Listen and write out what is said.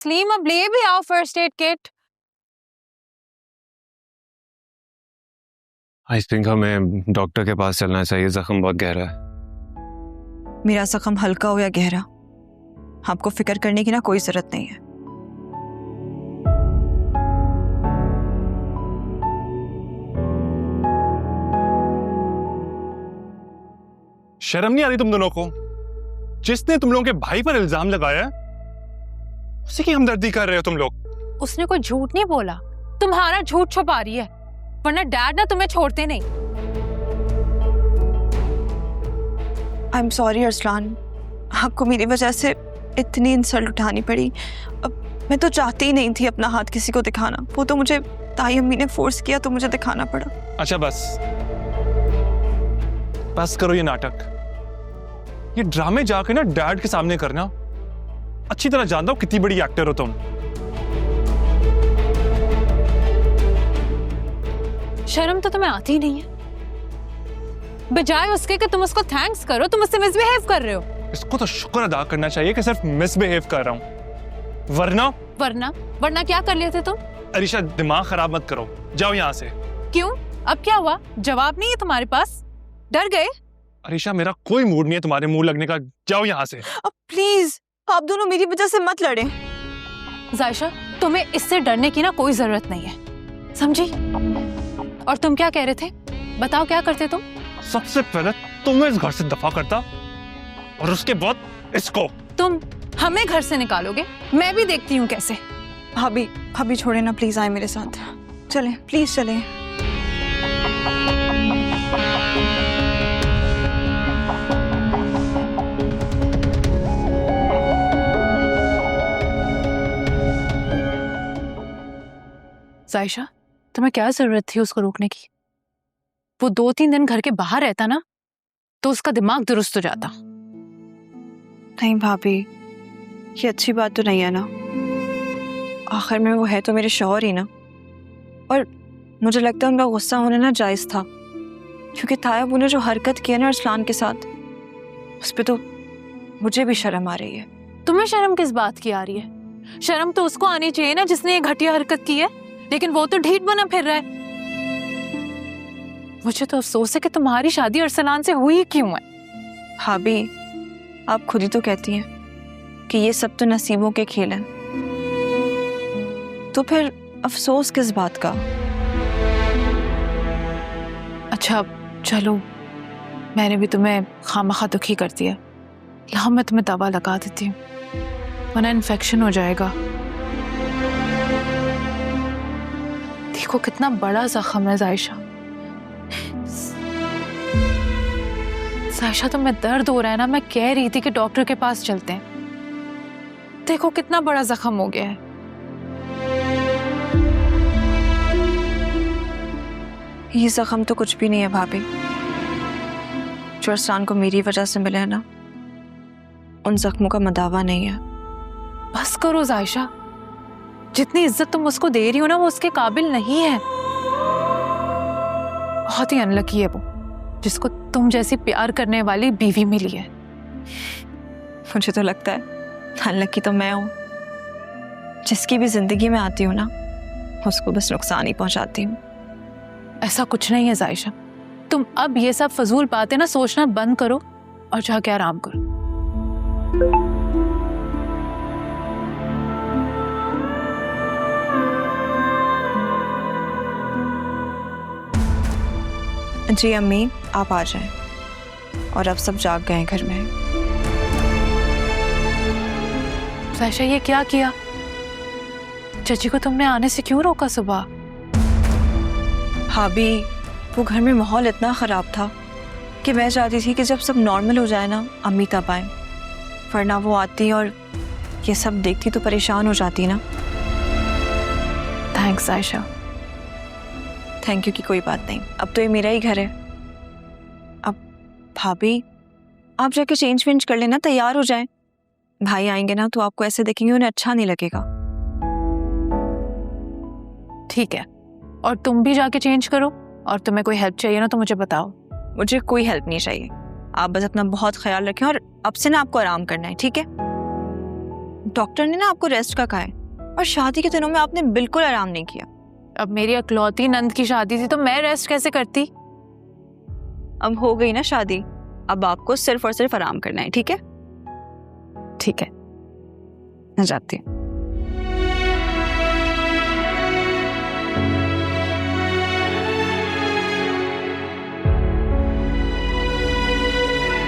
सलीम अब ले भी आओ first aid kit. I think हमें डॉक्टर के पास चलना चाहिए, जख्म बहुत गहरा है। मेरा जख्म हल्का हो या गहरा, आपको फिक्र करने की ना कोई जरूरत नहीं है। शर्म नहीं आ रही तुम दोनों को? जिसने तुम लोगों के भाई पर इल्जाम लगाया उसी की हमदर्दी कर रहे हो तुम लोग। उसने कोई झूठ नहीं बोला, तुम्हारा झूठ छुपा रही है, वरना डैड ना तुम्हें छोड़ते नहीं। आई एम सॉरी अरसलान, आपको मेरी वजह से इतनी इंसल्ट उठानी पड़ी। अब मैं तो चाहती ही नहीं थी अपना हाथ किसी को दिखाना, वो तो मुझे ताई अम्मी ने फोर्स किया तो मुझे दिखाना पड़ा। अच्छा बस करो ये नाटक। ये ड्रामे जाके ना डैड के सामने करना। अच्छी तरह जानता हूं कितनी बड़ी एक्टर हो तुम। शर्म तो तुम्हें आती ही नहीं है। बजाय उसके कि तुम उसको थैंक्स करो, तुम उससे मिसबिहेव कर रहे हो। इसको तो शुक्र अदा करना चाहिए कि सिर्फ मिसबिहेव कर रहा हूं, वरना क्या कर लेते तुम? अरीशा दिमाग खराब मत करो, जाओ यहाँ से। क्यों? अब क्या हुआ? जवाब नहीं है तुम्हारे पास? डर गए? अरीशा मेरा कोई मूड नहीं है तुम्हारे मुंह लगने का, जाओ यहाँ से। अब प्लीज आप दोनों मेरी वजह से मत लड़े। जायशा तुम्हें इससे डरने की ना कोई जरूरत नहीं है, समझी? और तुम क्या कह रहे थे? बताओ क्या करते तुम? सबसे पहले तुम्हें इस घर से दफा करता और उसके बाद इसको। तुम हमें घर से निकालोगे? मैं भी देखती हूँ कैसे। भाभी छोड़े ना प्लीज, आए मेरे साथ, चले प्लीज चले। जायशा तुम्हें क्या जरूरत थी उसको रोकने की? वो 2-3 दिन घर के बाहर रहता ना तो उसका दिमाग दुरुस्त हो जाता। नहीं भाभी, ये अच्छी बात तो नहीं है ना। आखिर में वो है तो मेरे शौहर ही ना। और मुझे लगता है उनका गुस्सा होना ना जायज था, क्योंकि तायब ने जो हरकत की है ना अरसलान के साथ, उस पर तो मुझे भी शर्म आ रही है। तुम्हें शर्म किस बात की आ रही है? शर्म तो उसको आनी चाहिए ना जिसने ये घटिया हरकत की है, लेकिन वो तो ढीठ बना फिर रहा है। मुझे तो अफसोस है कि तुम्हारी शादी अरसलान से हुई क्यों है। भाभी आप खुद ही तो कहती हैं कि ये सब तो नसीबों के खेल हैं, तो फिर अफसोस किस बात का? अच्छा चलो, मैंने भी तुम्हें खामखा दुखी कर दिया। लाओ मैं तुम्हें दवा लगा देती हूँ, वरना इन्फेक्शन हो जाएगा। देखो कितना बड़ा जख्म है जायशा। जायशा तुम्हें दर्द हो रहा है ना, मैं कह रही थी कि डॉक्टर के पास चलते हैं। देखो कितना बड़ा जख्म हो गया है। ये जख्म तो कुछ भी नहीं है भाभी, जो अरसलान को मेरी वजह से मिले है ना, उन जख्मों का मदावा नहीं है। बस करो जायशा, जितनी इज्जत तुम उसको दे रही हो ना वो उसके काबिल नहीं है। बहुत ही अनलकी है वो, जिसको तुम जैसी प्यार करने वाली बीवी मिली है। मुझे तो लगता है अनलकी तो मैं हूँ, जिसकी भी जिंदगी में आती हूँ ना उसको बस नुकसान ही पहुंचाती हूँ। ऐसा कुछ नहीं है जायशा, तुम अब ये सब फजूल बातें ना सोचना बंद करो और जाके आराम करो। जी अम्मी आप आ जाएं, और अब सब जाग गए हैं घर में। जायशा ये क्या किया? चाची को तुमने आने से क्यों रोका सुबह? भाभी वो घर में माहौल इतना ख़राब था कि मैं चाहती थी कि जब सब नॉर्मल हो जाए ना अम्मी तब आए, वरना वो आती और ये सब देखती तो परेशान हो जाती ना। थैंक्स आयशा। थैंक यू की कोई बात नहीं, अब तो ये मेरा ही घर है। अब भाभी आप जाके चेंज वेंज कर लेना, तैयार हो जाएं। भाई आएंगे ना तो आपको ऐसे देखेंगे, उन्हें अच्छा नहीं लगेगा। ठीक है, और तुम भी जाके चेंज करो, और तुम्हें कोई हेल्प चाहिए ना तो मुझे बताओ। मुझे कोई हेल्प नहीं चाहिए, आप बस अपना बहुत ख्याल रखें और अब से ना आपको आराम करना है, ठीक है? डॉक्टर ने ना आपको रेस्ट का कहा है, और शादी के दिनों में आपने बिल्कुल आराम नहीं किया। अब मेरी अकलौती नंद की शादी थी तो मैं रेस्ट कैसे करती? अब हो गई ना शादी, अब आपको सिर्फ और सिर्फ आराम करना है, ठीक है? ठीक है, मैं जाती हूँ।